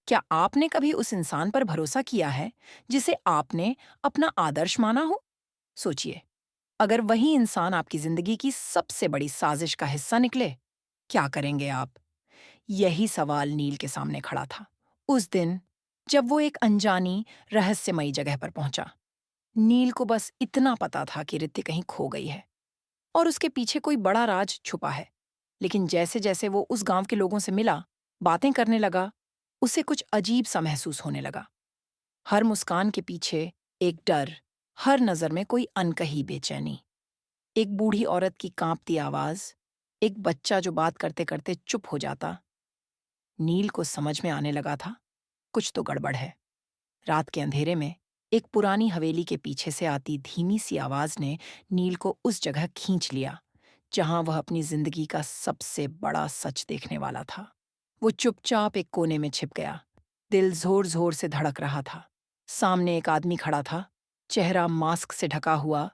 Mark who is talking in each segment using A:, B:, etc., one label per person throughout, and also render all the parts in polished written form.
A: क्या आपने कभी उस इंसान पर भरोसा किया है जिसे आपने अपना आदर्श माना हो? सोचिए, अगर वही इंसान आपकी जिंदगी की सबसे बड़ी साजिश का हिस्सा निकले, क्या करेंगे आप? यही सवाल नील के सामने खड़ा था। उस दिन, जब वो एक अनजानी, रहस्यमयी जगह पर पहुंचा। नील को बस इतना पता था कि रिद्धि कहीं खो गई है और उसके पीछे कोई बड़ा राज छुपा है। लेकिन जैसे-जैसे वो उस गांव के लोगों से मिला, बातें करने लगा, उसे कुछ अजीब सा महसूस होने लगा। हर मुस्कान के पीछे एक डर, हर नजर में कोई अनकही बेचैनी। एक बूढ़ी औरत की कांपती आवाज, एक बच्चा जो बात करते करते चुप हो जाता। नील को समझ में आने लगा था, कुछ तो गड़बड़ है। रात के अंधेरे में एक पुरानी हवेली के पीछे से आती धीमी सी आवाज ने नील को उस जगह खींच लिया जहां वह अपनी जिंदगी का सबसे बड़ा सच देखने वाला था। वो चुपचाप एक कोने में छिप गया। दिल जोर जोर से धड़क रहा था। सामने एक आदमी खड़ा था, चेहरा मास्क से ढका हुआ।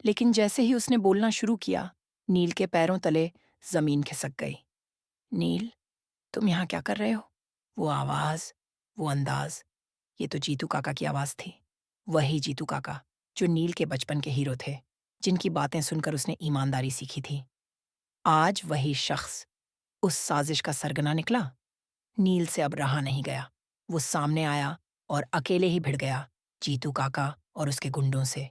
A: लेकिन जैसे ही उसने बोलना शुरू किया, नील के पैरों तले जमीन खिसक गई। नील, तुम यहाँ क्या कर रहे हो? वो आवाज, वो अंदाज, ये तो जीतू काका की आवाज थी। वही जीतू काका जो नील के बचपन के हीरो थे, जिनकी बातें सुनकर उसने ईमानदारी सीखी थी। आज वही शख्स उस साजिश का सरगना निकला। नील से अब रहा नहीं गया। वो सामने आया और अकेले ही भिड़ गया, जीतू काका और उसके गुंडों से।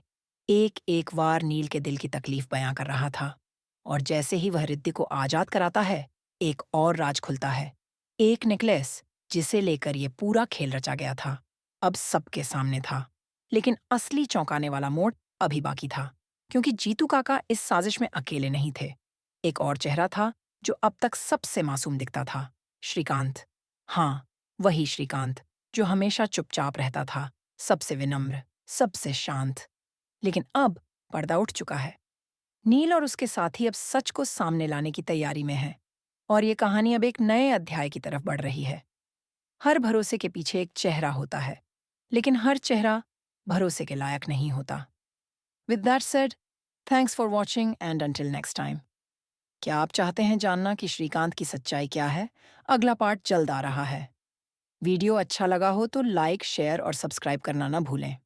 A: एक एक वार नील के दिल की तकलीफ बयां कर रहा था। और जैसे ही वह रिद्दी को आजाद कराता है, एक और राज खुलता है। एक नेकलेस जिसे लेकर ये पूरा खेल रचा गया था, अब सबके सामने था। लेकिन असली चौंकाने वाला मोड़ अभी बाकी था, क्योंकि जीतू काका इस साजिश में अकेले नहीं थे। एक और चेहरा था जो अब तक सबसे मासूम दिखता था, श्रीकांत। हाँ, वही श्रीकांत जो हमेशा चुपचाप रहता था, सबसे विनम्र, सबसे शांत। लेकिन अब पर्दा उठ चुका है। नील और उसके साथी अब सच को सामने लाने की तैयारी में हैं, और ये कहानी अब एक नए अध्याय की तरफ बढ़ रही है। हर भरोसे के पीछे एक चेहरा होता है, लेकिन हर चेहरा भरोसे के लायक नहीं होता। With that said, thanks for watching and until next time. क्या आप चाहते हैं जानना कि श्रीकांत की सच्चाई क्या है? अगला पार्ट जल्द आ रहा है। वीडियो अच्छा लगा हो तो लाइक, शेयर और सब्सक्राइब करना ना भूलें।